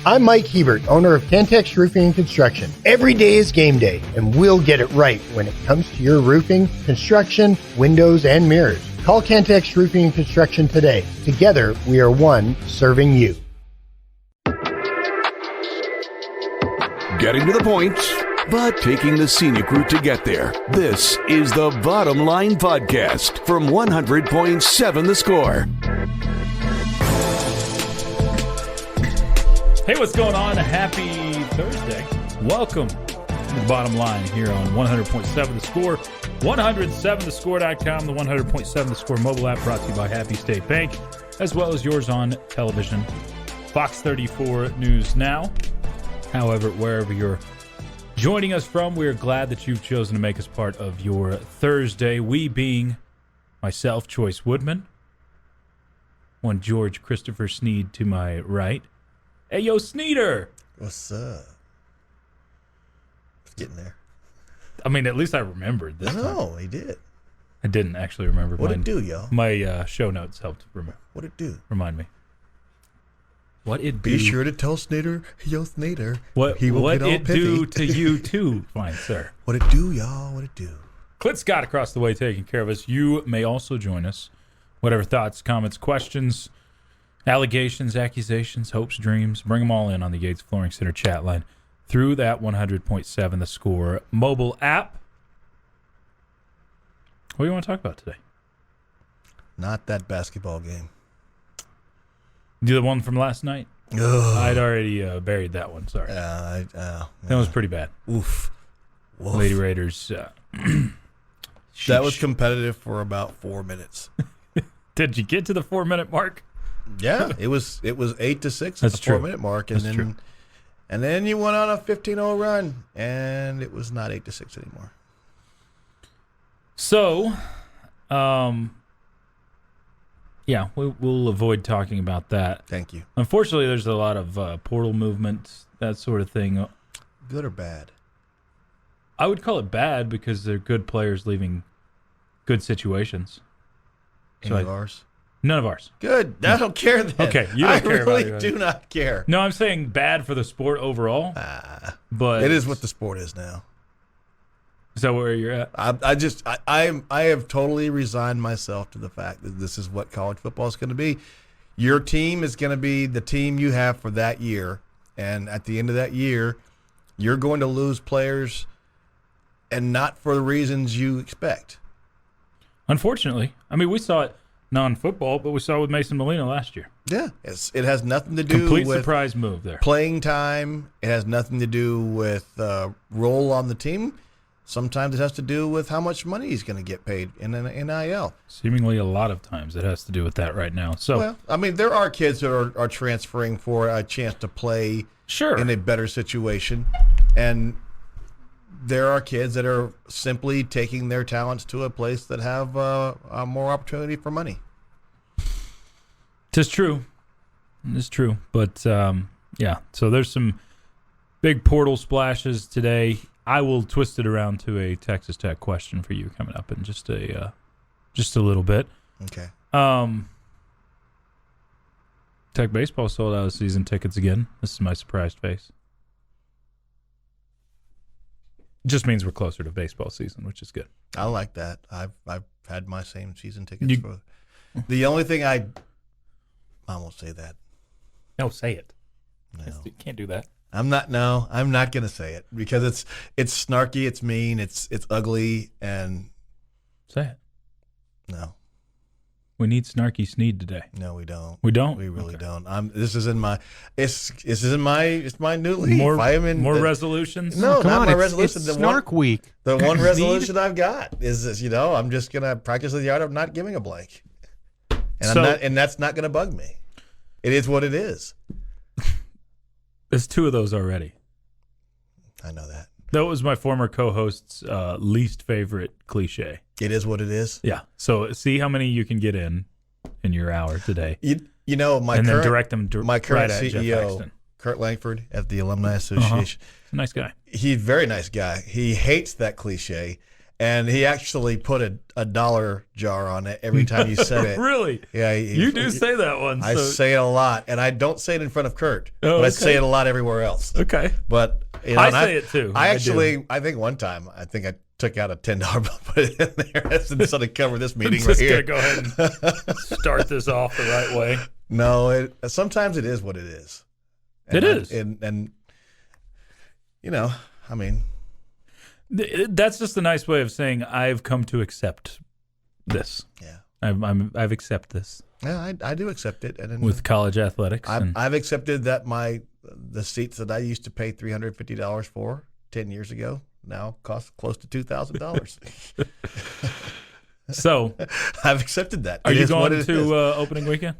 I'm Mike Hebert, owner of Cantex Roofing and Construction. Every day is game day, and we'll get it right when it comes to your roofing, construction, windows, and mirrors. Call Cantex Roofing and Construction today. Together, we are one serving you. Getting to the point, but taking the scenic route to get there. This is the Bottom Line Podcast from 100.7 The Score. Hey, what's going on? Happy Thursday. Welcome to the Bottom Line here on 100.7 The Score, 107thescore.com, the 100.7 The Score mobile app brought to you by Happy State Bank, as well as yours on television, Fox 34 News Now. However, wherever you're joining us from, we're glad that you've chosen to make us part of your Thursday. We being myself, Chois Woodman, one George Christopher Sneed to my right. Hey, yo, Sneeder! What's up? It's getting there. I mean, at least I remembered this time. No, he did. I didn't actually remember. What'd it do, y'all? My show notes helped What'd it do? remind me. What it Be do? sure to tell Sneeder, yo, Sneeder. What he will get all it pithy. do to you too, fine sir? What it do, y'all? What it do? Clint Scott across the way taking care of us. You may also join us. Whatever thoughts, comments, questions, allegations, accusations, hopes, dreams, bring them all in on the Yates Flooring Center chat line through that 100.7 The Score mobile app. What do you want to talk about today? Not that basketball game. The one from last night? Ugh. I'd already buried that one, sorry. That was pretty bad. Oof. Woof. Lady Raiders. That was competitive for about 4 minutes. Did you get to the 4-minute mark? Yeah, it was 8-6 at That's the true. 4-minute mark, That's true. And then you went on a 15-0 run, and it was not 8-6 anymore. So, yeah, we'll avoid talking about that. Thank you. Unfortunately, there's a lot of portal movement, that sort of thing. Good or bad? I would call it bad because they're good players leaving good situations. Any of ours? None of ours. Good. I don't care then. Okay, you don't care about I it. really do not care. No, I'm saying bad for the sport overall. But It is what the sport is now. Is that where you're at? I have totally resigned myself to the fact that this is what college football is going to be. Your team is going to be the team you have for that year, and at the end of that year, you're going to lose players, and not for the reasons you expect. Unfortunately. I mean, we saw it non-football, but we saw it with Mason Molina last year. Yeah, it has nothing to do Complete with surprise move there. playing time. It has nothing to do with role on the team. Sometimes it has to do with how much money he's going to get paid in an NIL. Seemingly a lot of times it has to do with that right now. So, Well, I mean, there are kids that are transferring for a chance to play sure. in a better situation. And there are kids that are simply taking their talents to a place that have more opportunity for money. Tis true. It's true. But, yeah, so there's some big portal splashes today. I will twist it around to a Texas Tech question for you coming up in just a little bit. Okay. Tech baseball sold out of season tickets again. This is my surprised face. Just means we're closer to baseball season, which is good. I like that. I've had my same season tickets for. The only thing I won't say that. No, say it. No. You can't do that. I'm not going to say it because it's snarky, it's mean, it's ugly, and Say it. no. We need Snarky Sneed today. No, we don't. We don't? We really Okay. don't. This is in my it's my new leaf. More resolutions. resolutions? No, Come not on, my it's resolution. The Snark Week. The one Sneed? resolution I've got is I'm just gonna practice the art of not giving a blank, and So- that's not gonna bug me. It is what it is. There's two of those already. I know that. That was my former co-host's least favorite cliche. It is what it is. Yeah. So see how many you can get in your hour today. You know, my and current, then direct them my current right at Jeff CEO, Paxton. Kurt Langford at the Alumni Association. He's a nice guy. He's a very nice guy. He hates that cliche, And he actually put a dollar jar on it every time you said it. Really? Yeah. You do say that one. I say it a lot, and I don't say it in front of Kurt, Oh, but I okay. say it a lot everywhere else. Okay. But I say it too. I do. think one time, I took out a $10 bill, put it in there. That's to cover this meeting I'm right just here. gonna go ahead and start this off the right way. No, sometimes it is what it is. It is. And I mean, That's just a nice way of saying I've come to accept this. yeah. I've accepted this Yeah, I do accept it. And with college athletics. I've accepted that the seats that I used to pay $350 for 10 years ago now cost close to $2,000. So, I've accepted that. are It you is what going it to is. opening weekend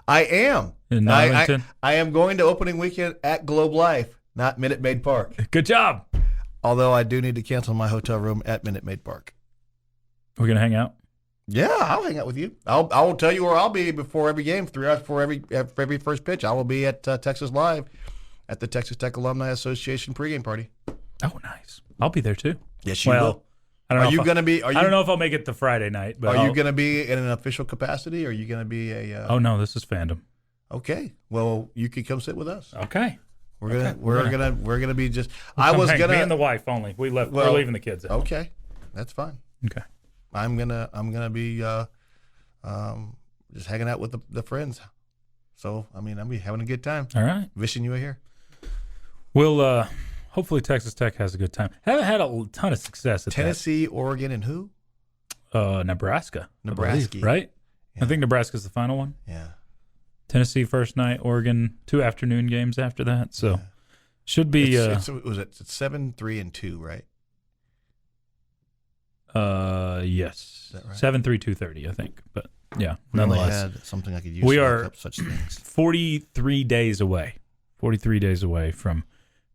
I am. in Arlington? I am going to opening weekend at Globe Life, not Minute Maid Park. Good job. Although I do need to cancel my hotel room at Minute Maid Park. We're gonna hang out. Yeah, I'll hang out with you. I will tell you where I'll be before every game, 3 hours before every first pitch. I will be at Texas Live at the Texas Tech Alumni Association pregame party. Oh, nice. I'll be there too. Yes, you Well, will. I don't know. Are you if going to be? I don't know if I'll make it to Friday night, but Are you going to be in an official capacity? Or are you going to be a? Oh no, this is fandom. Okay. Well, you could come sit with us. Okay. We're gonna be just. We'll I come was hang. gonna. Me and the wife only. We're leaving the kids at home. Okay, that's fine. Okay. I'm gonna be just hanging out with the friends. So I mean, I'll be having a good time. All right. Wishing you were here. We'll hopefully Texas Tech has a good time. Haven't had a ton of success at Tennessee, Oregon, and who? Nebraska. I Nebraska, believe, right? Yeah. I think Nebraska's the final one. Yeah. Tennessee first night, Oregon 2 afternoon games after that. So should be It's 7-3 and 2, right? yes. Is that right? 7-3, 2:30, I think. But yeah, We only nonetheless. had something I could use. We to are look up such things. 43 days away. 43 days away from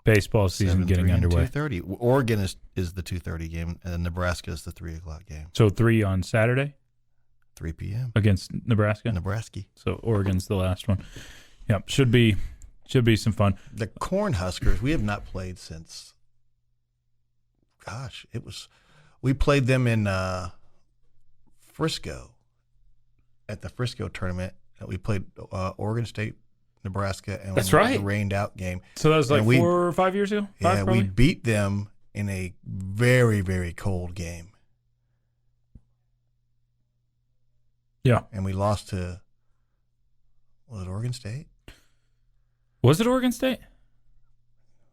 baseball season 7-3 getting and underway. 2:30. Oregon is the 2:30 game, and Nebraska is the 3:00 game. So 3 on Saturday 3 p.m. against Nebraska. Nebraska. So Oregon's the last one. Yep, should be some fun. The Cornhuskers, we have not played since. Gosh, we played them in Frisco at the Frisco tournament. We played Oregon State, Nebraska, and That's right. the rained out game. So that was like And 4 or 5 years ago? Five, Yeah, probably? we beat them in a very, very cold game. Yeah. And we lost to, was it Oregon State? Was it Oregon State?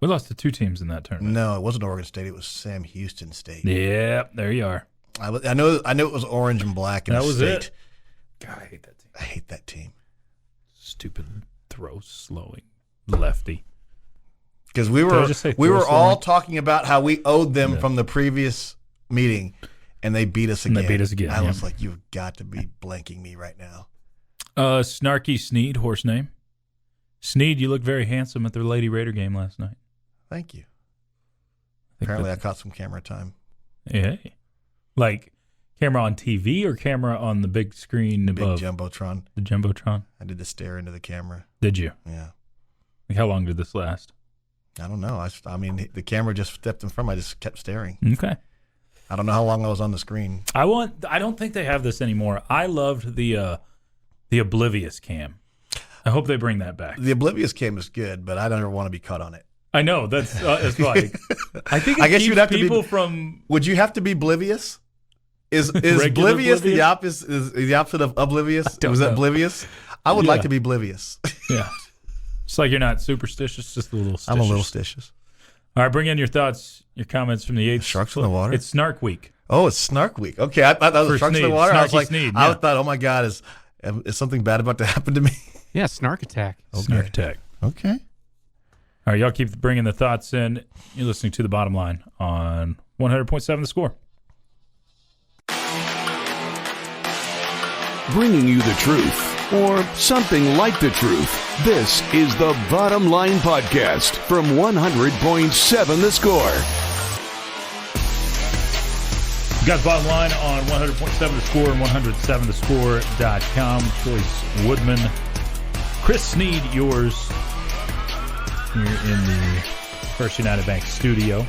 We lost to 2 teams in that tournament. No, it wasn't Oregon State. It was Sam Houston State. Yep, there you are. I know it was orange and black in That the was state. it. God, I hate that team. I hate that team. Stupid throw slowing lefty. Because we Did I were just say we throw were all slowing? talking about how we owed them Yeah. from the previous meeting, and they beat us And again. they beat us again, I yeah. was like, you've got to be blanking me right now. Snarky Sneed, horse name. Sneed, you look very handsome at the Lady Raider game last night. Thank you. I think Apparently, I caught some camera time. Hey. Like camera on TV or camera on the big screen Big above? jumbotron. The Jumbotron. I did to stare into the camera. Did you? Yeah. Like, how long did this last? I don't know. I mean, the camera just stepped in front. I just kept staring. Okay. I don't know how long I was on the screen. I don't think they have this anymore. I loved the Oblivious cam. I hope they bring that back. The Oblivious cam is good, but I don't ever want to be caught on it. I know that's like I think it I guess keeps you'd have to be- people from Would you have to be oblivious? Is Regular oblivious the oblivious? opposite? Is the opposite of oblivious? don't Was that know. oblivious? I would Yeah. like to be oblivious. yeah. It's like you're not superstitious, just a little. I'm a little stitious. stitious. All right, bring in your thoughts, your comments from the 8th. Sharks in the water? It's Snark Week. Oh, it's Snark Week. Okay, I thought that was For sharks in the Sneed, water. I was Snarky like, Sneed, I yeah. thought, oh my God, is something bad about to happen to me? Yeah, Snark Attack. Snark Attack. Okay. All right, y'all keep bringing the thoughts in. You're listening to The Bottom Line on 100.7 The Score. Bringing you the truth, or something like the truth. This is the Bottom Line Podcast from 100.7 The Score. You got The Bottom Line on 100.7 The Score and 107thescore.com. Choice Woodman. Chris Sneed, yours. Here in the First United Bank studio.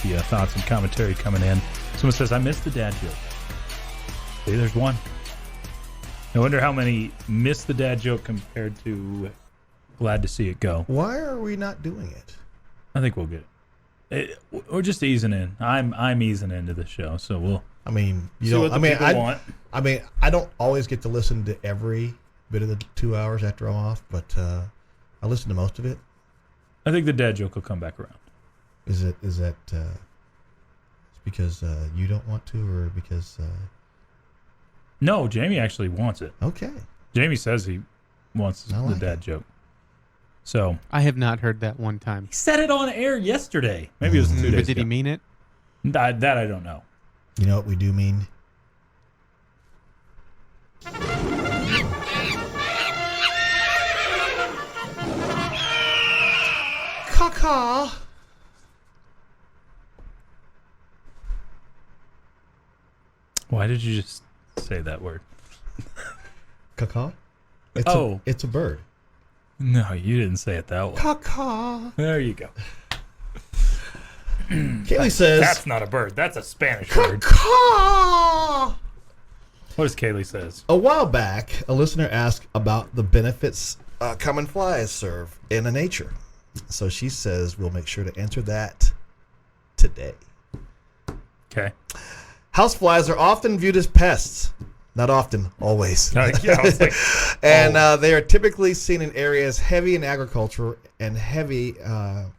The thoughts and commentary coming in. Someone says, I missed the dad joke. See, there's one. I wonder how many missed the dad joke compared to glad to see it go. Why are we not doing it? I think we'll get it. We're just easing in. I'm easing into the show, so we'll. I mean, see what the people want. I mean, I don't always get to listen to every bit of the 2 hours after I'm off, but I listen to most of it. I think the dad joke will come back around. Is that it's because you don't want to, or because? No, Jamie actually wants it. Okay. Jamie says he wants the like dad joke. So I have not heard that one time. he said it on air yesterday. Maybe it was 2 days But did ago. he mean it? That I don't know. You know what we do mean? Caca. Why did you just say that word? Caca? It's a bird. No, you didn't say it that way. Caca. There you go. Kaylee says, That's not a bird. That's a Spanish word. Caca. What does Kaylee says? A while back, a listener asked about the benefits common flies serve in a nature. So she says we'll make sure to answer that today. Okay. Houseflies are often viewed as pests. Not often, always. Yeah, I was like, And they are typically seen in areas heavy in agriculture and heavy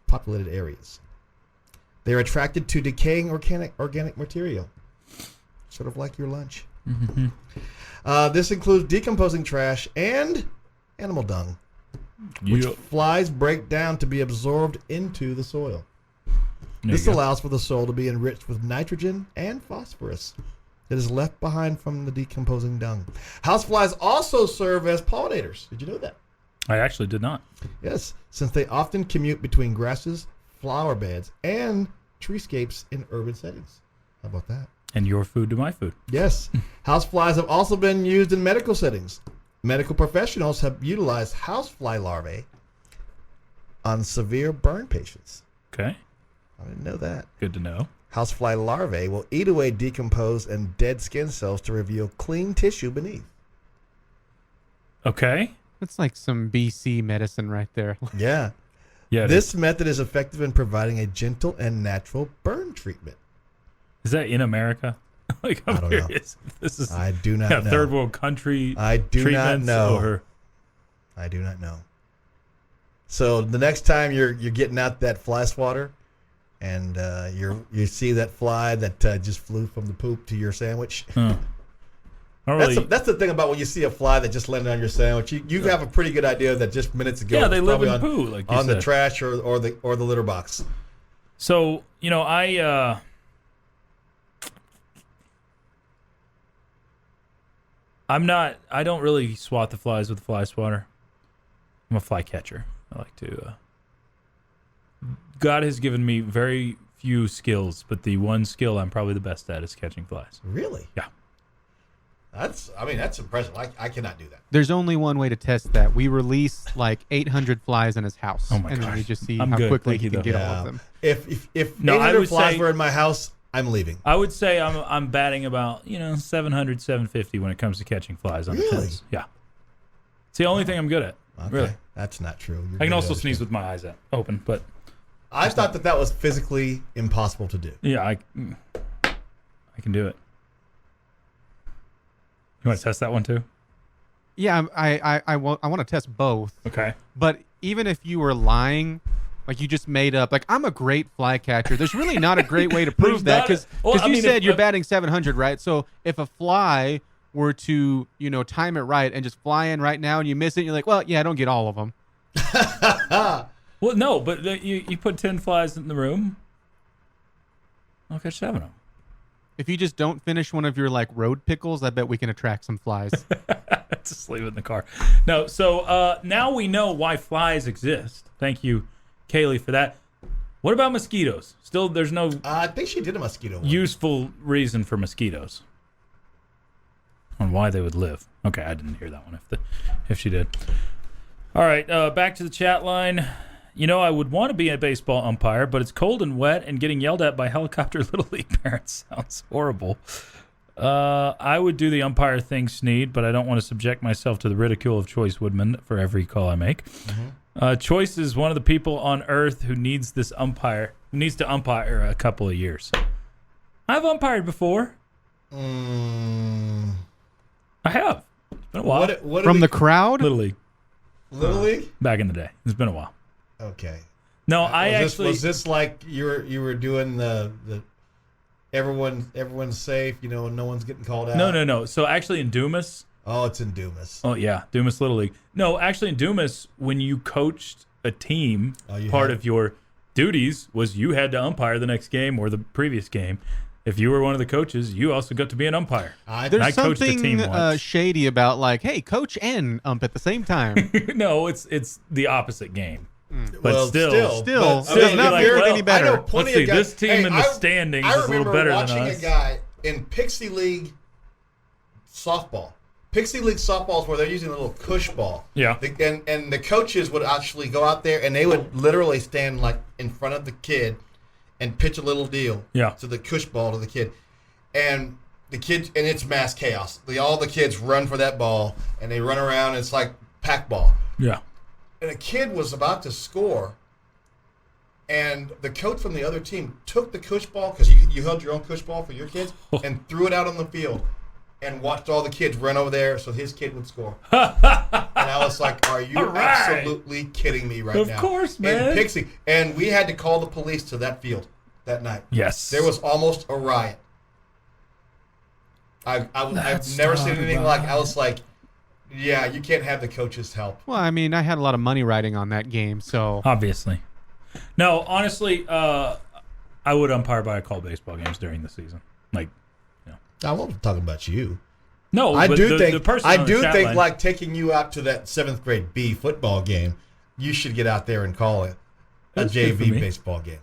populated areas. They're attracted to decaying organic material, sort of like your lunch. mm-hmm. This includes decomposing trash and animal dung, which flies break down to be absorbed into the soil. This allows for the soil to be enriched with nitrogen and phosphorus that is left behind from the decomposing dung. Houseflies also serve as pollinators. Did you know that? I actually did not. Yes, since they often commute between grasses, flower beds, and treescapes in urban settings. How about that? And your food to my food. Yes. Houseflies have also been used in medical settings. Medical professionals have utilized housefly larvae on severe burn patients. Okay. I didn't know that. Good to know. Housefly larvae will eat away decomposed and dead skin cells to reveal clean tissue beneath. Okay. That's like some BC medicine right there. Yeah. Yeah. This method is effective in providing a gentle and natural burn treatment. Is that in America? Like, I'm I don't know. curious. This is I do not know. third world country. I do not treatments know. Or... I do not know. So the next time you're getting out that fly swatter, and you see that fly that just flew from the poop to your sandwich. That's the thing about when you see a fly that just landed on your sandwich. You have a pretty good idea that just minutes ago. Yeah, they live in on, poo, like you on said. the trash or the litter box. So I don't really swat the flies with the fly swatter. I'm a fly catcher. I like to. God has given me very few skills, but the one skill I'm probably the best at is catching flies. Really? Yeah. That's impressive. I cannot do that. There's only one way to test that. We release like 800 flies in his house. Oh my and then gosh. we just see I'm how good. quickly Thank he you, can though. get all of them. If No, I 800 would flies say- were in my house, I'm leaving. I would say I'm batting about 700, 750 when it comes to catching flies on the Really? fence. Yeah. It's the only thing I'm good at. Okay. Really. That's not true. You're I can good also at sneeze it. with my eyes open, but I thought that was physically impossible to do. yeah, I can do it. You want to test that one too? Yeah, I want to test both. Okay. But even if you were lying, like you just made up, like I'm a great fly catcher. There's really not a great way to prove that because you said you're batting 700, right? So if a fly were to time it right and just fly in right now and you miss it, you're like, well, yeah, I don't get all of them. Well, no, but you put 10 flies in the room, I'll catch 7 of them. If you just don't finish one of your like road pickles, I bet we can attract some flies. Just leave it in the car. No, so now we know why flies exist. Thank you, Kaylee, for that. What about mosquitoes? Still, there's no I think she did a mosquito one. useful reason for mosquitoes on why they would live. Okay, I didn't hear that one if she did. All right, back to the chat line. I would want to be a baseball umpire, but it's cold and wet, and getting yelled at by helicopter Little League parents sounds horrible. I would do the umpire thing, Sneed, but I don't want to subject myself to the ridicule of Chois Woodman for every call I make. Choice is one of the people on earth who needs to umpire a couple of years. I've umpired before. I have. It's been a while. From the crowd? Little League. Little League? Back in the day. It's been a while. Okay. No, was this like you were doing the everyone's safe, no one's getting called out? No. So actually in Dumas. Oh, it's in Dumas. Oh yeah, Dumas Little League. No, actually in Dumas, when you coached a team, part of your duties was you had to umpire the next game or the previous game. If you were one of the coaches, you also got to be an umpire. There's something shady about like, hey, coach and ump at the same time. No, it's the opposite game. But still, it does not make it any better. Let's see, this team in the standings is a little better than us. I remember watching a guy in Pixie League softball. Pixie League softballs where they're using a little cush ball. Yeah. And the coaches would actually go out there and they would literally stand like in front of the kid and pitch a little deal to the cush ball to the kid. And the kids, and it's mass chaos. All the kids run for that ball and they run around and it's like pack ball. Yeah. And a kid was about to score and the coach from the other team took the cush ball, because you held your own cush ball for your kids, and threw it out on the field. And watched all the kids run over there so his kid would score. And I was like, are you absolutely kidding me right now? Of course, man. In Pixie. And we had to call the police to that field that night. Yes. There was almost a riot. I've never seen anything like I was like, yeah, you can't have the coach's help. Well, I mean, I had a lot of money riding on that game, so. Obviously. No, honestly, I would umpire by call baseball games during the season. I wasn't talking about you. No, I but do think line, like taking you out to that 7th grade B football game, you should get out there and call it a JV baseball game.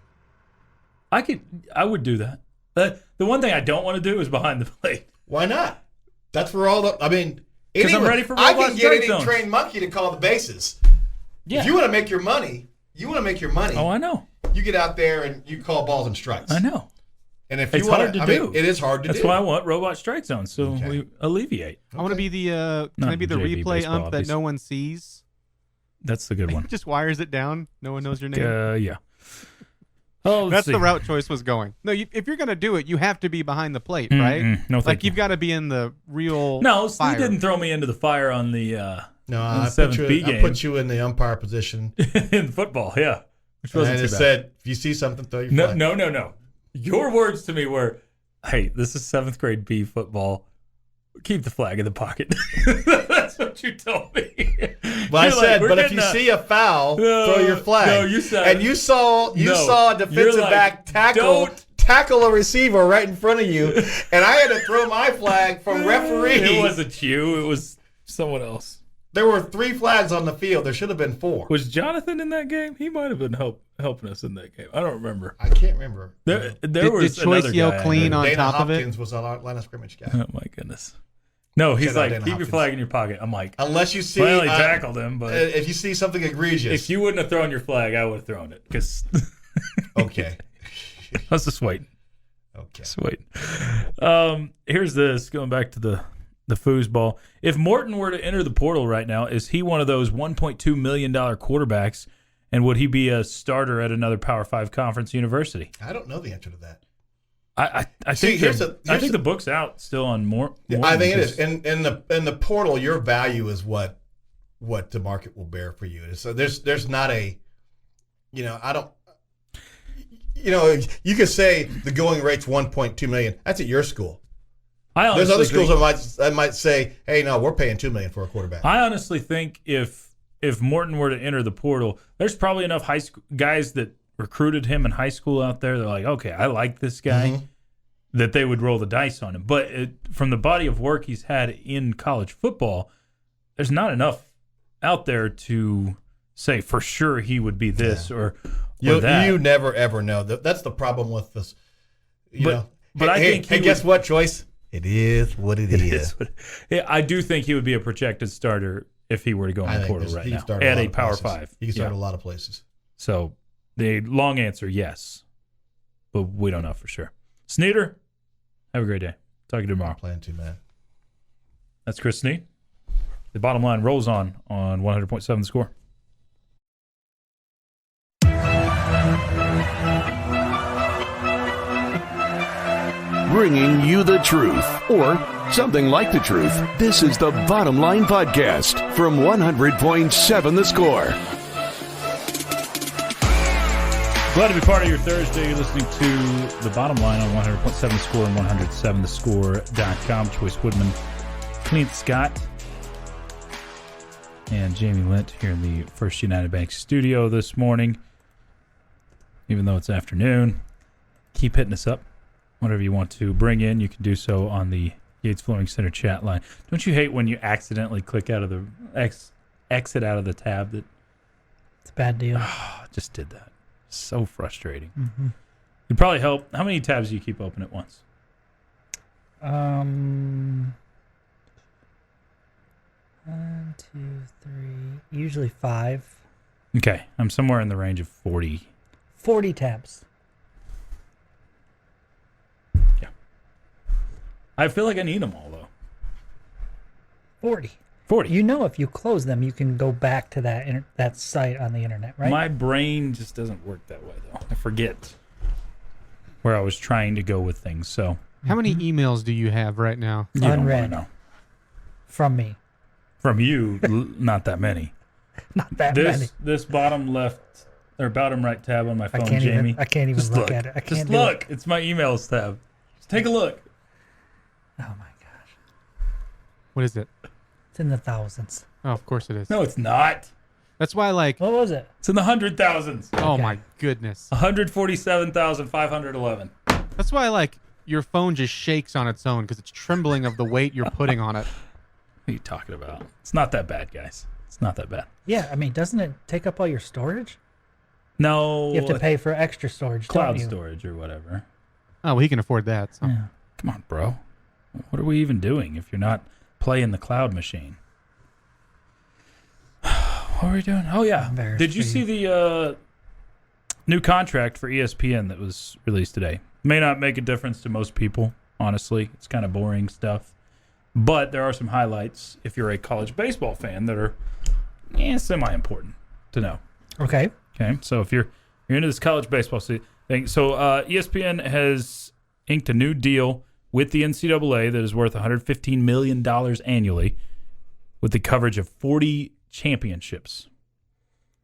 I would do that. The one thing I don't want to do is behind the plate. Why not? That's where because I'm ready for I can get any zones. trained monkey to call the bases. Yeah. If you want to make your money. Oh, I know. You get out there and you call balls and strikes. I know. And if it's hard to do. It is hard to do. That's why I want robot strike zones, so we alleviate. I want to be the can I be the JV replay baseball, ump that no one sees? That's the good one. Just wires it down. No one knows your name. Yeah. Oh, that's the route Choice was going. No, if you're gonna do it, you have to be behind the plate, right? No, thank you. You've got to be in the real. No, fire. Steve didn't throw me into the fire on the I 7th B game. I put you in the umpire position in football. Yeah, which wasn't too bad. Said if you see something, throw your flag. No. Your words to me were, hey, this is 7th grade B football. Keep the flag in the pocket. That's what you told me. But I said, but if you see a foul, throw your flag. No, you said. And you saw a defensive back tackle a receiver right in front of you, and I had to throw my flag from referee. It wasn't you. It was someone else. There were 3 flags on the field. There should have been 4. Was Jonathan in that game? He might have been helping us in that game. I don't remember. I can't remember. There was did Choice yell clean on Dana top Hopkins of it? Was our line of scrimmage guy. Oh my goodness. No, he's like, keep Hopkins. Your flag in your pocket. I'm like, unless you see, well, he tackled him, but if you see something egregious, if you wouldn't have thrown your flag, I would have thrown it. Because okay, I was just waiting. Okay, just waiting. Here's this going back to the foosball. If Morton were to enter the portal right now, is he one of those $1.2 million quarterbacks, and would he be a starter at another Power 5 conference university? I don't know the answer to that. I think the book's out still on more. I think it is. In the portal, your value is what the market will bear for you. So there's not a, I don't. You could say the going rate's $1.2 million. That's at your school. There's other schools that might say, "Hey, no, we're paying $2 million for a quarterback." I honestly think if Morton were to enter the portal, there's probably enough high school guys that recruited him in high school out there. They're like, okay, I like this guy, that they would roll the dice on him. But from the body of work he's had in college football, there's not enough out there to say for sure he would be this or that. You never ever know. That's the problem with this. But I think guess what, Choice? It is what it is. I do think he would be a projected starter if he were to go in the portal right now at a Power 5. He can start a lot of places. So the long answer, yes. But we don't know for sure. Sneeder, have a great day. Talk to you tomorrow. Plan to, man. That's Chris Sneed. The bottom line rolls on 100.7 The Score. Bringing you the truth, or something like the truth. This is the Bottom Line Podcast from 100.7 The Score. Glad to be part of your Thursday. You're listening to The Bottom Line on 100.7 The Score and 107thescore.com. Chois Woodman, Clint Scott, and Jamie Lint here in the First United Bank studio this morning. Even though it's afternoon, keep hitting us up. Whatever you want to bring in, you can do so on the Yates Flooring Center chat line. Don't you hate when you accidentally click out of the exit out of the tab? It's a bad deal. Just did that. So frustrating. Mm-hmm. It'd probably help. How many tabs do you keep open at once? 1, 2, 3, usually 5. Okay, I'm somewhere in the range of 40. 40 tabs. Yeah. I feel like I need them all, though. 40. 40. You know, if you close them, you can go back to that site on the internet, right? My brain just doesn't work that way, though. I forget where I was trying to go with things. So, how many emails do you have right now? you don't Unread. wanna know. From me. From you, not that many. Not that many. This bottom left or bottom right tab on my phone, I Jamie. can't even just look at it. I can't just do look. it. It's my emails tab. Just take a look. Oh my gosh. What is it? It's in the thousands. Oh, of course it is. No, it's not. That's why, like, What was it? It's in the 100,000s. oh Okay. my goodness. 147,511. That's why, like, your phone just shakes on its own because it's trembling of the weight you're putting on it. What are you talking about? It's not that bad, guys. It's not that bad. Yeah, I mean, doesn't it take up all your storage? No. You have to pay for extra storage, cloud don't you? storage or whatever. Oh, well, he can afford that. So. Yeah. Come on, bro. What are we even doing if you're not playing the cloud machine? What are we doing? Oh, yeah. Embarrassed Did you for see the new contract for ESPN that was released today? May not make a difference to most people, honestly. It's kind of boring stuff. But there are some highlights if you're a college baseball fan that are semi-important to know. Okay. Okay, so if you're into this college baseball thing, so ESPN has inked a new deal with the NCAA that is worth $115 million annually with the coverage of 40 championships.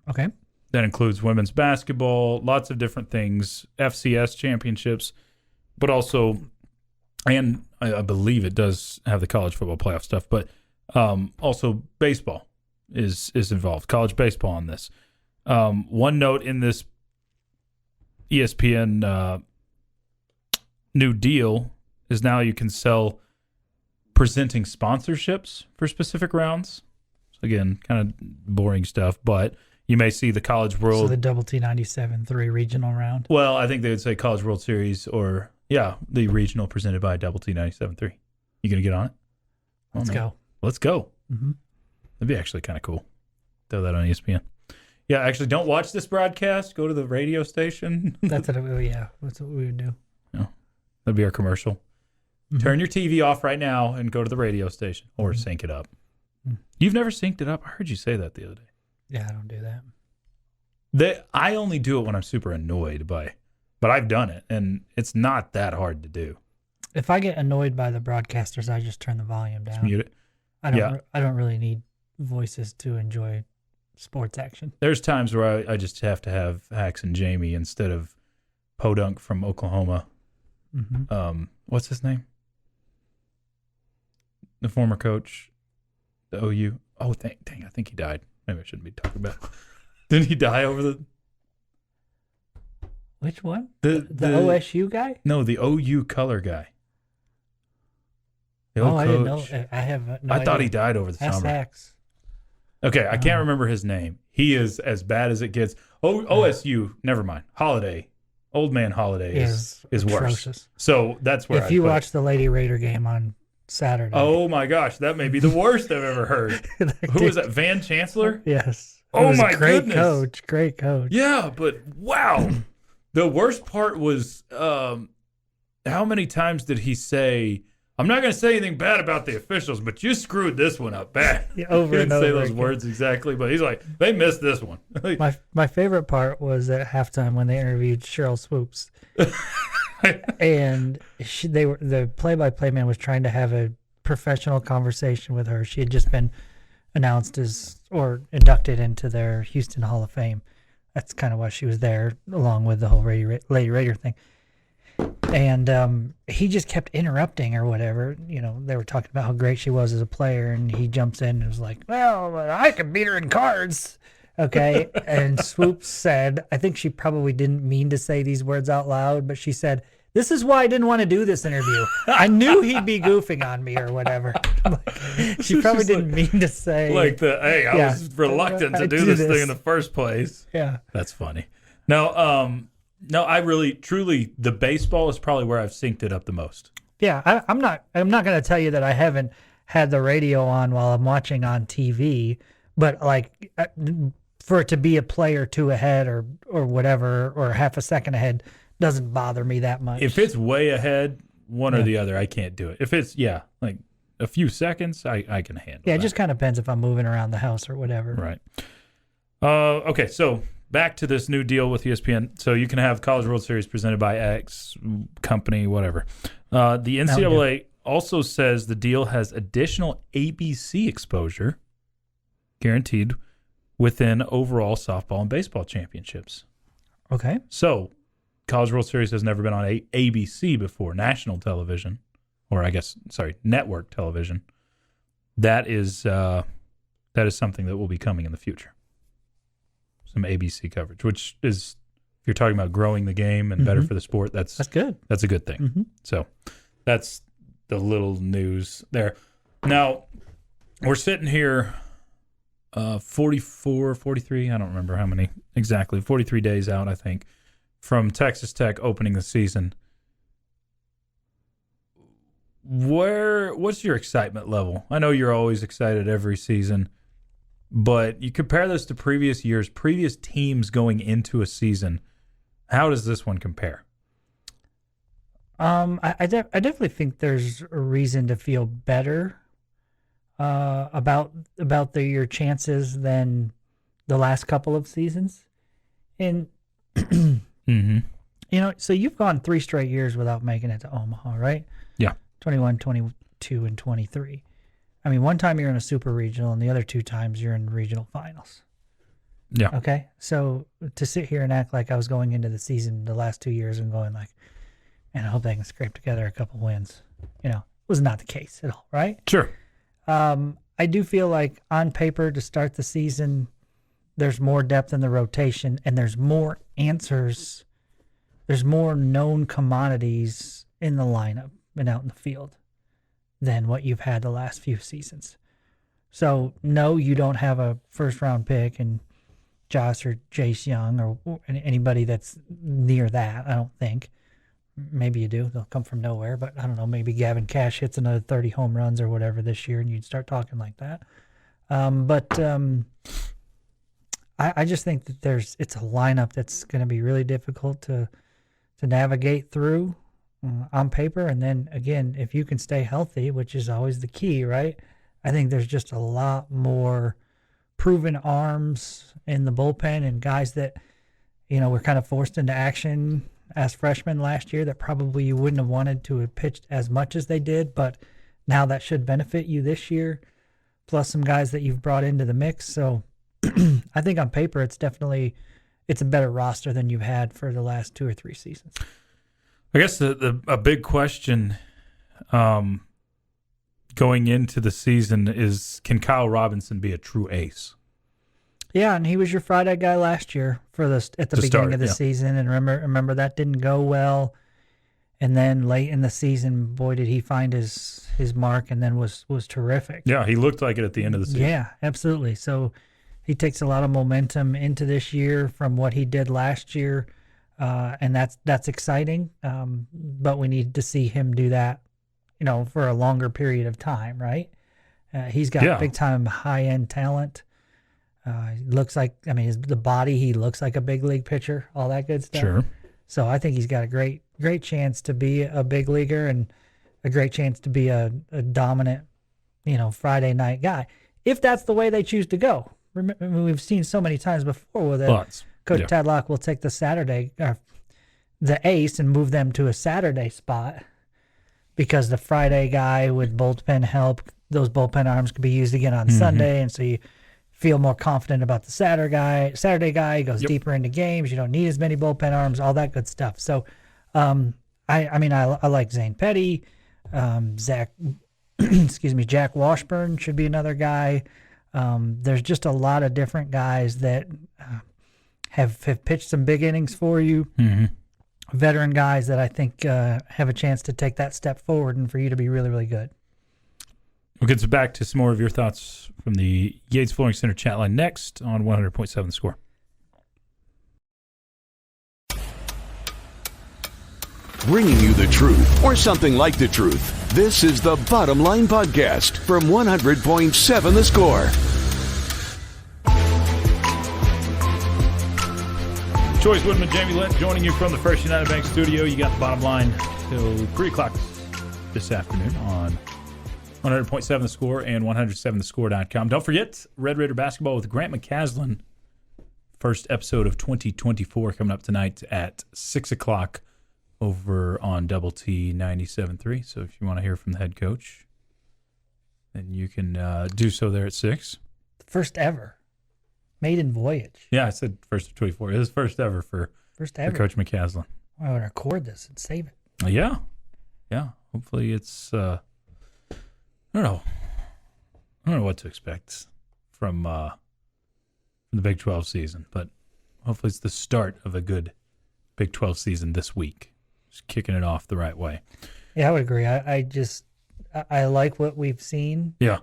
Okay. That includes women's basketball, lots of different things, FCS championships, but also, and I believe it does have the college football playoff stuff, but also baseball is involved, college baseball on this. One note in this ESPN new deal is now you can sell presenting sponsorships for specific rounds. So again, kind of boring stuff, but you may see the College World. So the Double T 97.3 regional round. Well, I think they would say College World Series or, the regional presented by Double T 97.3. You going to get on it? Let's go. Let's go. Mm-hmm. That'd be actually kind of cool. Throw that on ESPN. Yeah, actually, don't watch this broadcast. Go to the radio station. That's what we would do. That'd be our commercial. Mm-hmm. Turn your TV off right now and go to the radio station or sync it up. Mm. You've never synced it up? I heard you say that the other day. Yeah, I don't do that. I only do it when I'm super annoyed but I've done it, and it's not that hard to do. If I get annoyed by the broadcasters, I just turn the volume down. Just mute it. I don't really need voices to enjoy sports action. There's times where I just have to have Hacks and Jamie instead of Podunk from Oklahoma. Mm-hmm. What's his name? The former coach, the OU. Oh, dang! I think he died. Maybe I shouldn't be talking about it. Didn't he die over the... Which one? The OSU guy? No, the OU color guy. The old I didn't know. coach. I have no I thought idea. he died over the Ask summer. Hacks. Okay, I can't remember his name. He is as bad as it gets. OSU, never mind. Holiday. Old man Holiday is worse. atrocious. So that's where If you watch the Lady Raider game on Saturday. Oh my gosh, that may be the worst I've ever heard. Who was that? Van Chancellor? Yes. Oh was my a great goodness. Great coach. Yeah, but wow. The worst part was how many times did he say, I'm not going to say anything bad about the officials, but you screwed this one up bad. Yeah, over he and didn't say over those again. words exactly, but he's like, they missed this one. My favorite part was at halftime when they interviewed Cheryl Swoops. And the play-by-play man was trying to have a professional conversation with her. She had just been announced or inducted into their Houston Hall of Fame. That's kind of why she was there, along with the whole Lady Raider thing. And he just kept interrupting or whatever. They were talking about how great she was as a player, and he jumps in and was like, well, I could beat her in cards. Okay. And Swoops said, I think she probably didn't mean to say these words out loud, but she said, this is why I didn't want to do this interview. I knew he'd be goofing on me or whatever. She probably didn't mean to say. I was reluctant to do this thing in the first place. Yeah. That's funny. No, I really, truly, the baseball is probably where I've synced it up the most. Yeah, I'm not going to tell you that I haven't had the radio on while I'm watching on TV, but for it to be a play or two ahead or whatever, or half a second ahead, doesn't bother me that much. If it's way ahead, one or the other, I can't do it. If it's, like a few seconds, I can handle it. Yeah, it just kind of depends if I'm moving around the house or whatever. Right. Okay, so back to this new deal with ESPN. So you can have College World Series presented by X company, whatever. The NCAA also says the deal has additional ABC exposure guaranteed within overall softball and baseball championships. Okay. So College World Series has never been on ABC before, national television, or network television. That is something that will be coming in the future. Some ABC coverage, which is, if you're talking about growing the game and better for the sport, that's good. That's a good thing. Mm-hmm. So that's the little news there. Now, we're sitting here 44, 43, I don't remember how many exactly, 43 days out, I think, from Texas Tech opening the season. What's your excitement level? I know you're always excited every season, but you compare this to previous years, previous teams going into a season. How does this one compare? I definitely think there's a reason to feel better about your chances than the last couple of seasons. And so you've gone 3 straight years without making it to Omaha, right? Yeah. 21, 22, and 23. I mean, one time you're in a super regional, and the other 2 times you're in regional finals. Yeah. Okay. So to sit here and act like I was going into the season the last 2 years and going like, man, I hope they can scrape together a couple wins, was not the case at all, right? Sure. I do feel like on paper to start the season, there's more depth in the rotation and there's more answers. There's more known commodities in the lineup and out in the field than what you've had the last few seasons. So, no, you don't have a first-round pick and Josh or Jace Young or anybody that's near that, I don't think. Maybe you do. They'll come from nowhere, but I don't know. Maybe Gavin Cash hits another 30 home runs or whatever this year, and you'd start talking like that. I just think that it's a lineup that's going to be really difficult to navigate through on paper. And then again, if you can stay healthy, which is always the key, right? I think there's just a lot more proven arms in the bullpen and guys that, were kind of forced into action as freshmen last year that probably you wouldn't have wanted to have pitched as much as they did, but now that should benefit you this year, plus some guys that you've brought into the mix. So I think on paper it's a better roster than you've had for the last 2 or 3 seasons. I guess a big question going into the season is, can Kyle Robinson be a true ace? Yeah, and he was your Friday guy last year at the beginning of the season, and remember that didn't go well. And then late in the season, boy, did he find his mark, and then was terrific. Yeah, he looked like it at the end of the season. Yeah, absolutely. So he takes a lot of momentum into this year from what he did last year, and that's exciting. But we need to see him do that, for a longer period of time, right? He's got big time high end talent. He looks like, the body, he looks like a big league pitcher, all that good stuff. Sure. So I think he's got a great chance to be a big leaguer and a great chance to be a dominant, Friday night guy. If that's the way they choose to go. Remember, we've seen so many times before where Coach Tadlock will take the Saturday, the ace, and move them to a Saturday spot because the Friday guy with bullpen help, those bullpen arms could be used again on Sunday, and so you feel more confident about the Saturday guy. He goes deeper into games. You don't need as many bullpen arms, all that good stuff. So, I like Zane Petty, Jack Washburn should be another guy. There's just a lot of different guys that have pitched some big innings for you. Veteran guys that I think have a chance to take that step forward and for you to be really, really good. We'll get back to some more of your thoughts from the Yates Flooring Center chat line next on 100.7 The Score. Bringing you the truth, or something like the truth. This is the Bottom Line Podcast from 100.7 The Score. Chois Woodman, Jamie Lent joining you from the First United Bank studio. You got the Bottom Line till 3 o'clock this afternoon on 100.7 The Score and 107thescore.com. Don't forget, Red Raider basketball with Grant McCaslin. First episode of 2024 coming up tonight at 6 o'clock over on Double T 97.3. So if you want to hear from the head coach, then you can do so there at 6. First ever. Maiden voyage. Yeah, I said first of 24. It is first ever for Coach McCaslin. I would record this and save it. Yeah. Hopefully it's... I don't know what to expect from the Big 12 season, but hopefully it's the start of a good Big 12 season this week. Just kicking it off the right way. Yeah, I would agree. I like what we've seen. Yeah.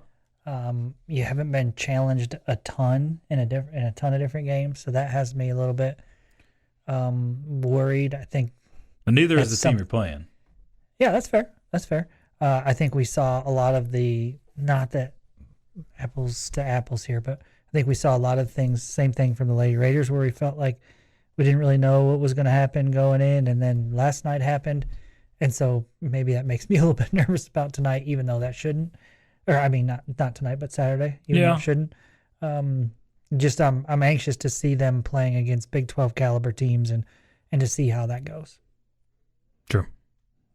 You haven't been challenged a ton in a ton of different games, so that has me a little bit worried. I think. But neither is the team you're playing. Yeah, that's fair. I think we saw a lot of not that apples to apples here, but I think we saw a lot of things, same thing from the Lady Raiders, where we felt like we didn't really know what was going to happen going in, and then last night happened. And so maybe that makes me a little bit nervous about tonight, even though that shouldn't. Or, I mean, not tonight, but Saturday, even though it shouldn't. I'm anxious to see them playing against Big 12 caliber teams and to see how that goes. True.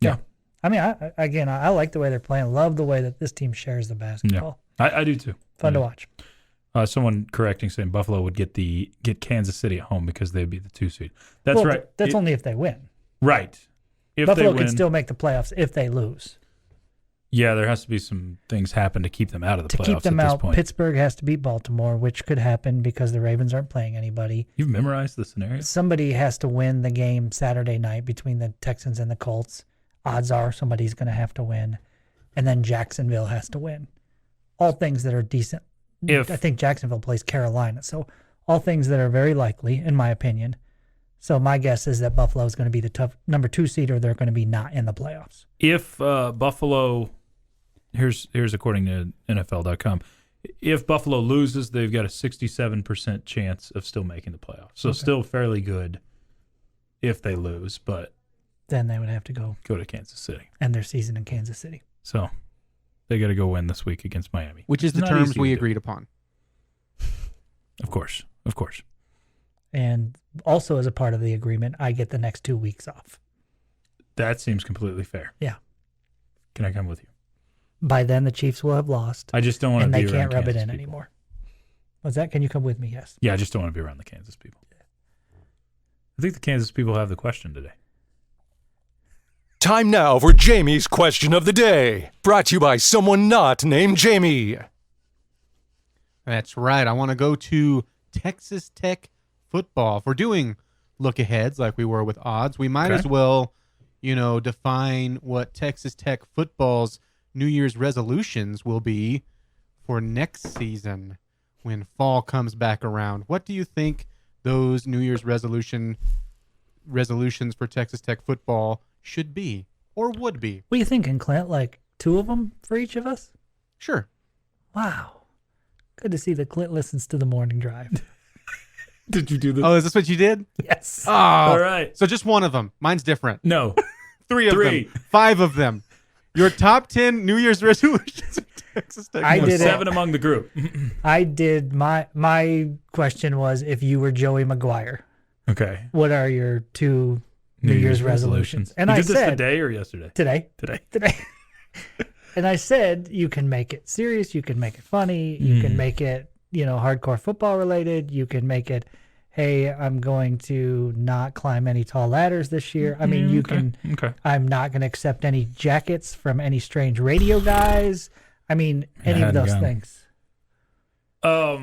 Yeah. I mean, I like the way they're playing. Love the way that this team shares the basketball. Yeah. I do too. Fun to watch. Someone correcting saying Buffalo would get Kansas City at home because they'd be the 2 seed. That's right. That's only if they win. Right. If Buffalo they win, could still make the playoffs if they lose. Yeah, there has to be some things happen to keep them out of the playoffs. To keep them at out, this point. Pittsburgh has to beat Baltimore, which could happen because the Ravens aren't playing anybody. You've memorized the scenario? Somebody has to win the game Saturday night between the Texans and the Colts. Odds are somebody's going to have to win. And then Jacksonville has to win. All things that are decent. I think Jacksonville plays Carolina. So all things that are very likely, in my opinion. So my guess is that Buffalo is going to be the tough number 2 seed, or they're going to be not in the playoffs. If Buffalo, here's according to NFL.com, if Buffalo loses, they've got a 67% chance of still making the playoffs. So still fairly good if they lose, but then they would have to go to Kansas City. End their season in Kansas City. So they got to go win this week against Miami. Which is the terms we agreed upon. Of course. And also as a part of the agreement, I get the next 2 weeks off. That seems completely fair. Yeah. Can I come with you? By then, the Chiefs will have lost. I just don't want to be around and they can't rub Kansas it in people anymore. What's that? Can you come with me? Yes. Yeah, I just don't want to be around the Kansas people. I think the Kansas people have the question today. Time now for Jamie's question of the day. Brought to you by someone not named Jamie. That's right. I want to go to Texas Tech football. If we're doing look-aheads like we were with odds, we might as well, define what Texas Tech football's New Year's resolutions will be for next season when fall comes back around. What do you think those New Year's resolutions for Texas Tech football should be or would be? What are you thinking, Clint? Like 2 of them for each of us? Sure. Wow. Good to see that Clint listens to the morning drive. Did you do this? Oh, is this what you did? Yes. Oh, all right. So just one of them. Mine's different. No. Three of them. 5 of them. Your top 10 New Year's resolutions of Texas Tech. I did 7 among the group. I did. My question was, if you were Joey Maguire, Okay. what are your 2 New Year's resolutions? And you I did this said today or yesterday? today. And I said, you can make it serious, you can make it funny, you can make it, hardcore football related, you can make it, hey, I'm going to not climb any tall ladders this year. I mean, you can, I'm not going to accept any jackets from any strange radio guys. I mean, any of those things. Well,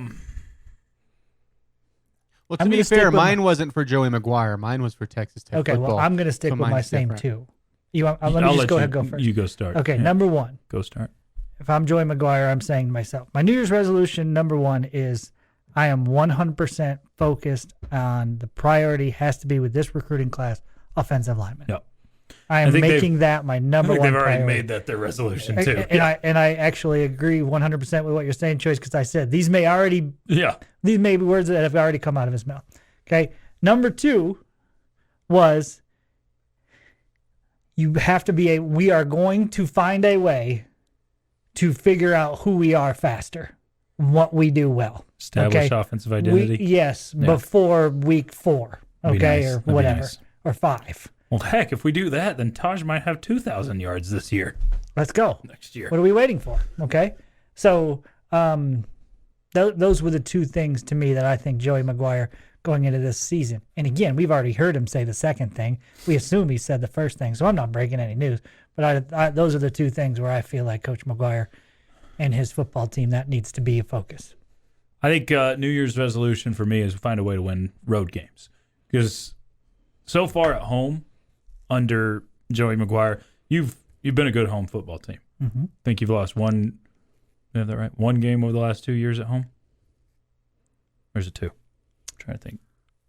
to be fair, mine wasn't for Joey Maguire. Mine was for Texas Tech Okay, football. well, I'm going to stick with my same different. 2. Let me just go ahead and go first. You go start. Okay, number 1. Go start. If I'm Joey Maguire, I'm saying to myself, my New Year's resolution number 1 is I am 100% focused on the priority has to be with this recruiting class, offensive lineman. Yep. I am making that my number 1 they've already priority. made that their resolution too. And I actually agree 100% with what you're saying, Choice, because I said these may be words that have already come out of his mouth. Okay. Number 2 was we are going to find a way to figure out who we are faster, what we do well. Establish offensive identity. Before week 4, okay, or whatever, or 5. Well, heck, if we do that, then Taj might have 2,000 yards this year. Let's go. Next year. What are we waiting for? Okay, so those were the 2 things to me that I think Joey Maguire going into this season. And again, we've already heard him say the second thing. We assume he said the first thing, so I'm not breaking any news. But those are the 2 things where I feel like Coach Maguire and his football team, that needs to be a focus. I think New Year's resolution for me is to find a way to win road games. Because so far at home, under Joey Maguire, you've been a good home football team. Mm-hmm. I think you've lost one. You have that right? One game over the last 2 years at home. Or is it 2? I'm trying to think.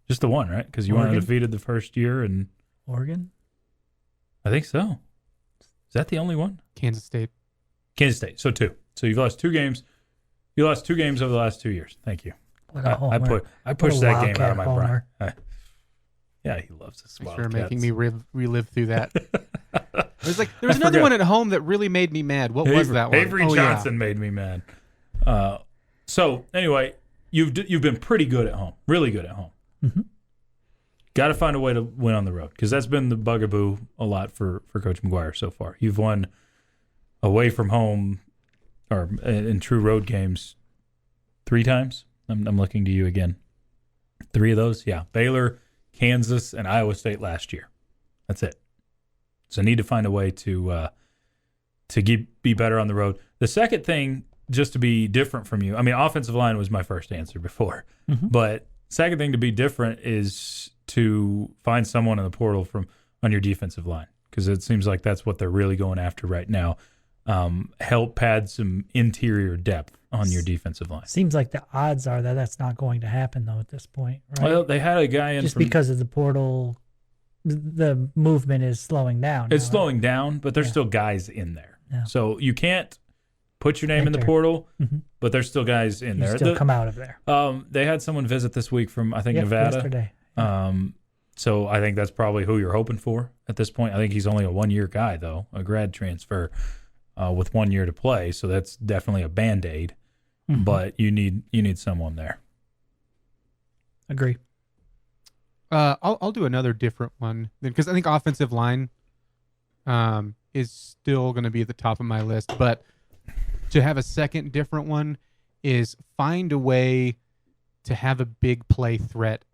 Just the one, right? Because you weren't undefeated the first year, and Oregon. I think so. Is that the only one? Kansas State. So 2. So you've lost 2 games. You lost 2 games over the last 2 years. Thank you. I pushed that game out of my brain. Yeah, he loves this. Thanks for making me relive through that. There was another one at home that really made me mad. What was that one? Avery Johnson made me mad. So anyway, you've been pretty good at home, really good at home. Mm-hmm. Got to find a way to win on the road, because that's been the bugaboo a lot for Coach McGuire so far. You've won away from home or in true road games 3 times. I'm looking to you again. 3 of those, yeah. Baylor, Kansas, and Iowa State last year. That's it. So I need to find a way to be better on the road. The second thing, just to be different from you, I mean, offensive line was my first answer before, but second thing to be different is to find someone in the portal on your defensive line, because it seems like that's what they're really going after right now. Help pad some interior depth on your defensive line. Seems like the odds are that that's not going to happen, though, at this point, right? Well, they had a guy in just because of the portal, the movement is slowing down. It's slowing down, but there's still guys in there. Yeah. So you can't put your name in the portal, but there's still guys in there. Still come out of there. They had someone visit this week from, I think, Nevada. Yesterday. So I think that's probably who you're hoping for at this point. I think he's only a 1-year guy, though, a grad transfer with 1 year to play. So that's definitely a Band-Aid, but you need someone there. Agree. I'll do another different one, because I think offensive line is still going to be at the top of my list. But to have a second different one is find a way to have a big play threat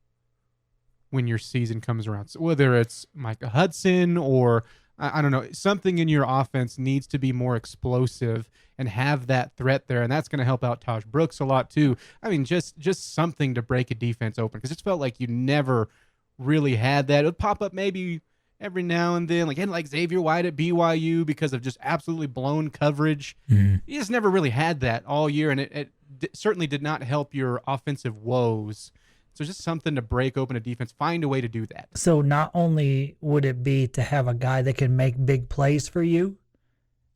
when your season comes around. So whether it's Micah Hudson or I don't know, something in your offense needs to be more explosive and have that threat there, and that's going to help out Taj Brooks a lot too. I mean, just something to break a defense open, because it felt like you never really had that. It would pop up maybe every now and then, like Xavier White at BYU, because of just absolutely blown coverage. You just never really had that all year, and it certainly did not help your offensive woes. So just something to break open a defense, find a way to do that. So not only would it be to have a guy that can make big plays for you,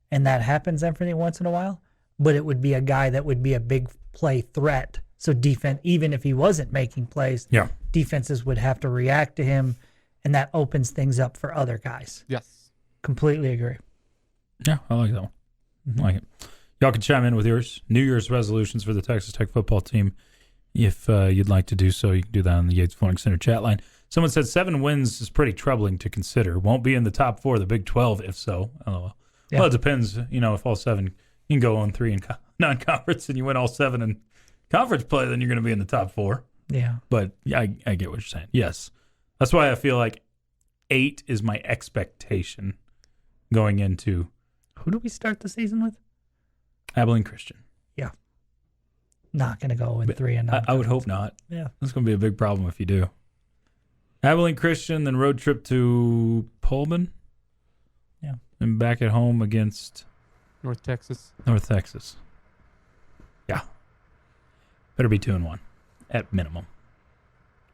and that happens every once in a while, but it would be a guy that would be a big play threat. So defense, even if he wasn't making plays, defenses would have to react to him, and that opens things up for other guys. Yes. Completely agree. Yeah, I like that one. I like it. Y'all can chime in with yours. New Year's resolutions for the Texas Tech football team. If you'd like to do so, you can do that on the Yates Flooring Center chat line. Someone said 7 wins is pretty troubling to consider. Won't be in the top 4 of the Big 12, if so. LOL. Yeah. Well, it depends. If all 7, you can go on 3 in non-conference and you win all 7 in conference play, then you're going to be in the top 4. Yeah. But I get what you're saying. Yes. That's why I feel like 8 is my expectation going into. Who do we start the season with? Abilene Christian. Yeah. Not going to go in 3 and 9. I would hope not. Yeah. That's going to be a big problem if you do. Abilene Christian, then road trip to Pullman. Yeah. And back at home against North Texas. Yeah. Better be 2-1 at minimum.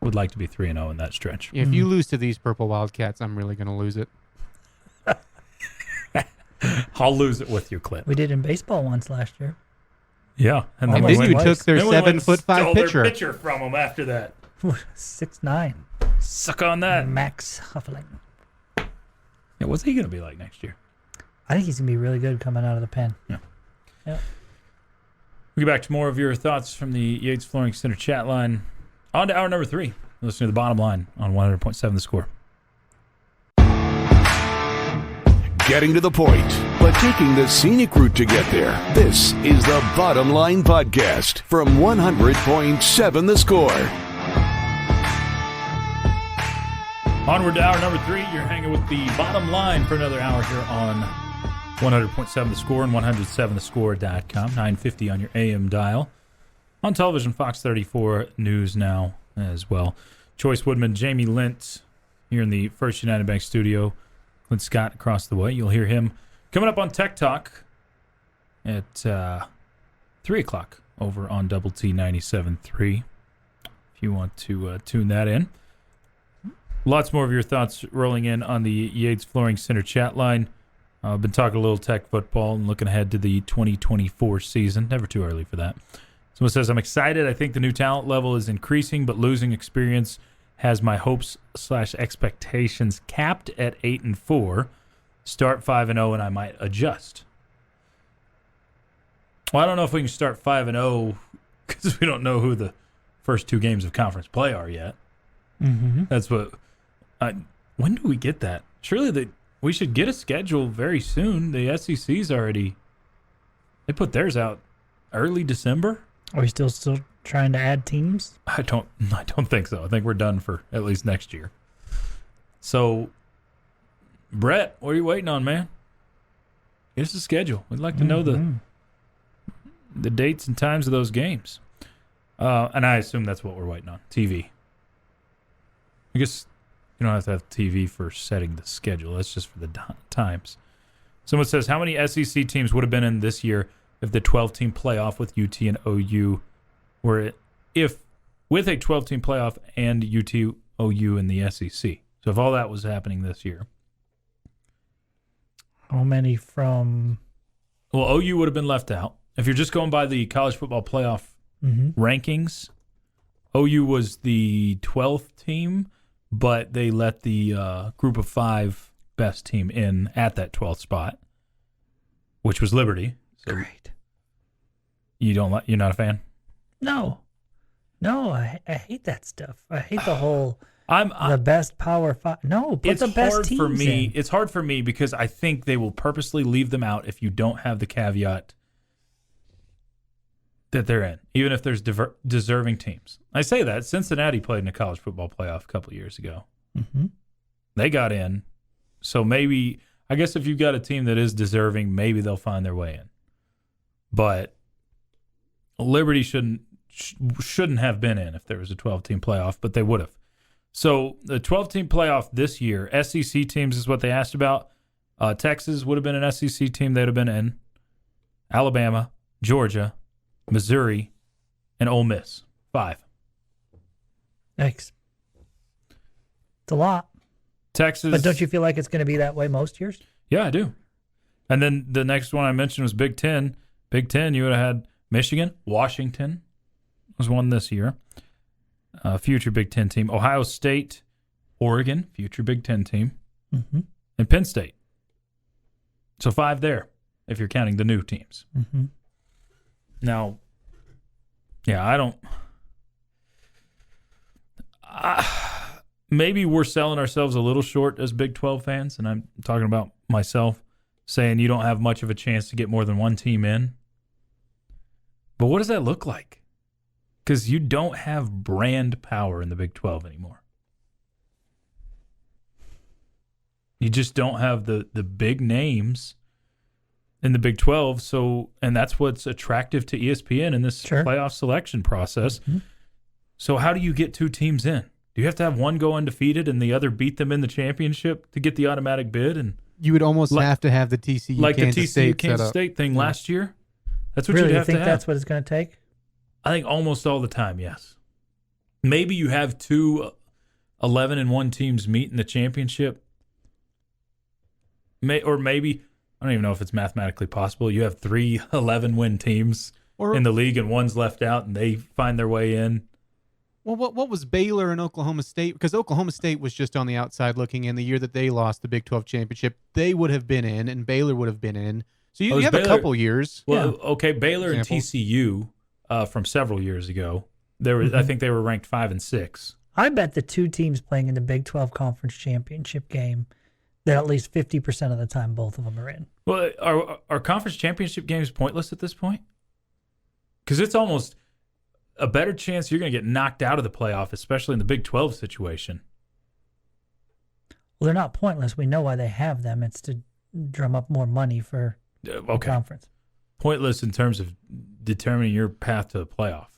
Would like to be 3-0 in that stretch. Yeah, if you lose to these Purple Wildcats, I'm really going to lose it. I'll lose it with you, Clint. We did in baseball once last year. Yeah. And then you took their 7'5" pitcher. Their pitcher from them after that. 6'9". Suck on that. Max Huffling. Yeah, what's he going to be like next year? I think he's going to be really good coming out of the pen. Yeah. Yep. We'll get back to more of your thoughts from the Yates Flooring Center chat line. On to hour number 3. Listening to The Bottom Line on 100.7 The Score. Getting to the point, but taking the scenic route to get there. This is The Bottom Line Podcast from 100.7 The Score. Onward to hour number 3. You're hanging with The Bottom Line for another hour here on 100.7 The Score and 107thescore.com. 950 on your AM dial. On television, Fox 34 News Now as well. Chois Woodman, Jamie Lint here in the First United Bank studio. Clint Scott across the way. You'll hear him coming up on Tech Talk at 3 o'clock over on Double T 97.3 if you want to tune that in. Lots more of your thoughts rolling in on the Yates Flooring Center chat line. I've been talking a little Tech football and looking ahead to the 2024 season. Never too early for that. Someone says, I'm excited. I think the new talent level is increasing, but losing experience has my hopes/expectations capped at 8-4. Start 5-0, and I might adjust. Well, I don't know if we can start 5-0 because we don't know who the first 2 games of conference play are yet. Mm-hmm. That's what. When do we get that? Surely we should get a schedule very soon. The SEC's already. They put theirs out early December. Are we still trying to add teams? I don't think so. I think we're done for at least next year. So, Brett, what are you waiting on, man? Get us a schedule. We'd like to know the dates and times of those games. And I assume that's what we're waiting on. TV. I guess you don't have to have TV for setting the schedule. That's just for the times. Someone says, how many SEC teams would have been in this year if the 12-team playoff with UT and OU were with a 12-team playoff and UT, OU in the SEC? So if all that was happening this year. How many from? Well, OU would have been left out. If you're just going by the college football playoff rankings, OU was the 12th team, but they let the group of 5 best team in at that 12th spot, which was Liberty. So great. You're not a fan? No, I hate that stuff. I hate the whole the best Power 5. No, put the best teams in. It's hard for me because I think they will purposely leave them out if you don't have the caveat that they're in, even if there's deserving teams. I say that Cincinnati played in a college football playoff a couple of years ago. Mm-hmm. They got in, so maybe I guess if you've got a team that is deserving, maybe they'll find their way in. But Liberty shouldn't have been in if there was a 12-team playoff, but they would have. So the 12-team playoff this year, SEC teams is what they asked about. Texas would have been an SEC team they'd have been in. Alabama, Georgia, Missouri, and Ole Miss. 5. Thanks. It's a lot. Texas. But don't you feel like it's going to be that way most years? Yeah, I do. And then the next one I mentioned was Big Ten. Big Ten, you would have had Michigan, Washington was one this year. Future Big Ten team. Ohio State, Oregon, future Big Ten team. Mm-hmm. And Penn State. So 5 there, if you're counting the new teams. Mm-hmm. Now, yeah, maybe we're selling ourselves a little short as Big 12 fans, and I'm talking about myself, saying you don't have much of a chance to get more than one team in. But what does that look like? Because you don't have brand power in the Big 12 anymore. You just don't have the big names in the Big 12. And that's what's attractive to ESPN in this playoff selection process. Mm-hmm. So how do you get 2 teams in? Do you have to have one go undefeated and the other beat them in the championship to get the automatic bid? And you would almost have to have the TCU like Kansas the TCU Kansas State thing last year. That's what really, you'd have to have. You think that's what it's going to take? I think almost all the time, yes. Maybe you have 2 11-1 teams meet in the championship. Or maybe, I don't even know if it's mathematically possible, you have 3 11-win teams in the league and one's left out and they find their way in. Well, what was Baylor and Oklahoma State? Because Oklahoma State was just on the outside looking in the year that they lost the Big 12 championship. They would have been in, and Baylor would have been in. So you have Baylor, a couple years. Well, okay, Baylor and TCU from several years ago, I think they were ranked 5 and 6. I bet the 2 teams playing in the Big 12 Conference Championship game that at least 50% of the time both of them are in. Well, are conference championship games pointless at this point? Because it's almost a better chance you're going to get knocked out of the playoff, especially in the Big 12 situation. Well, they're not pointless. We know why they have them. It's to drum up more money for the conference. Pointless in terms of determining your path to the playoff.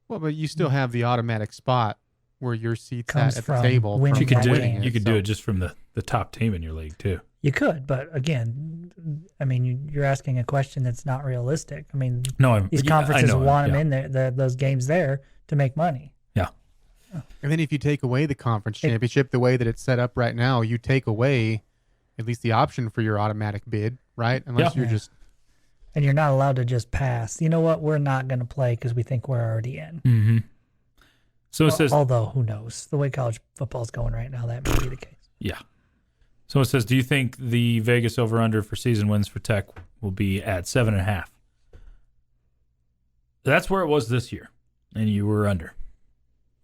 Well, but you still have the automatic spot where your seat's at the table. You could do it just from the top team in your league, too. You could, but again, I mean, you're asking a question that's not realistic. I mean, these conferences want them in there, those games there to make money. Yeah. And then if you take away the conference championship, the way that it's set up right now, you take away at least the option for your automatic bid, right? Unless you're just... And you're not allowed to just pass. You know what? We're not going to play because we think we're already in. Mm-hmm. So it says... Although, who knows? The way college football is going right now, that may be the case. Yeah. So it says, do you think the Vegas over-under for season wins for Tech will be at 7.5? That's where it was this year, and you were under,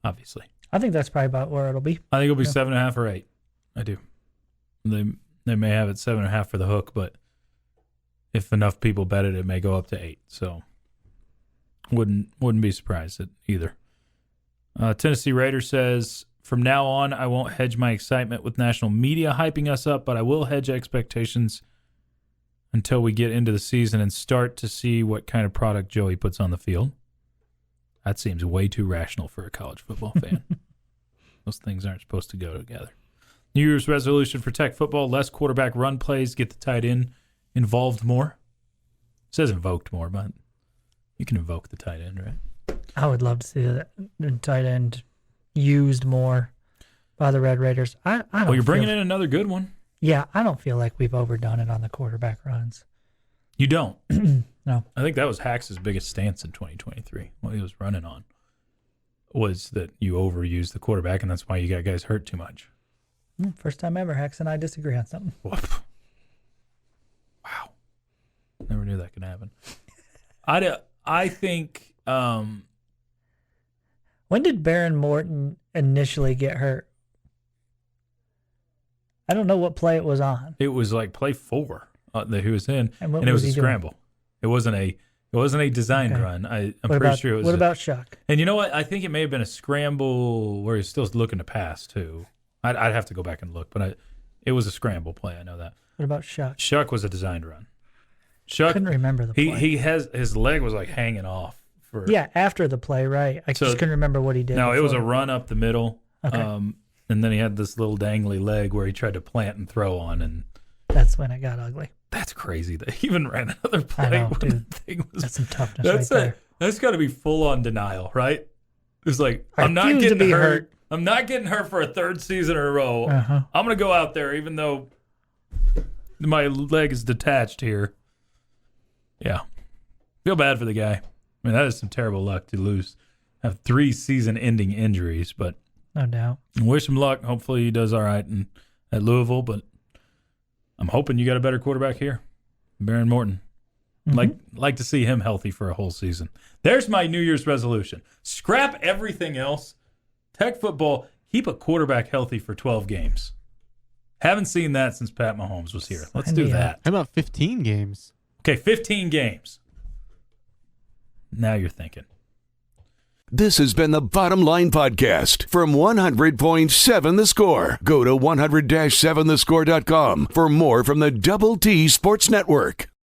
obviously. I think that's probably about where it'll be. I think it'll be 7.5 or 8. I do. They may have it 7.5 for the hook, but if enough people bet it, it may go up to 8. So wouldn't be surprised at either. Tennessee Raider says, from now on, I won't hedge my excitement with national media hyping us up, but I will hedge expectations until we get into the season and start to see what kind of product Joey puts on the field. That seems way too rational for a college football fan. Those things aren't supposed to go together. New Year's resolution for Tech football, less quarterback run plays, get the tight end involved more. It says invoked more, but you can invoke the tight end, right? I would love to see the tight end used more by the Red Raiders. I don't. Well, you're bringing in another good one. Yeah, I don't feel like we've overdone it on the quarterback runs. You don't? No. I think that was Hax's biggest stance in 2023. What he was running on was that you overuse the quarterback, and that's why you got guys hurt too much. First time ever, Hax and I disagree on something. Wow. Never knew that could happen. I think... when did Baron Morton initially get hurt? I don't know what play it was on. It was like play 4 that he was in, and it was a scramble. Doing? It wasn't a designed run. I'm pretty sure it was. What about Shuck? And you know what? I think it may have been a scramble where he's still looking to pass too. I'd have to go back and look, but it was a scramble play. I know that. What about Shuck? Shuck was a designed run. Shuck, I couldn't remember the play. He has his leg was like hanging off. After the play, right? I just couldn't remember what he did. No, it was a run up the middle. Okay. And then he had this little dangly leg where he tried to plant and throw on, and that's when it got ugly. That's crazy that he even ran another play. I know, dude. That's some toughness there. That's got to be full on denial, right? It's like, I'm not getting hurt. I'm not getting hurt for a 3rd season in a row. Uh-huh. I'm going to go out there even though my leg is detached here. Yeah. Feel bad for the guy. I mean, that is some terrible luck to lose. Have 3 season-ending injuries, but no doubt. Wish him luck. Hopefully he does all right at Louisville, but I'm hoping you got a better quarterback here. Baron Morton. Like to see him healthy for a whole season. There's my New Year's resolution. Scrap everything else. Tech football, keep a quarterback healthy for 12 games. Haven't seen that since Pat Mahomes was here. Let's do that. How about 15 games? Okay, 15 games. Now you're thinking. This has been the Bottom Line Podcast from 100.7 The Score. Go to 100-7thescore.com for more from the Double T Sports Network.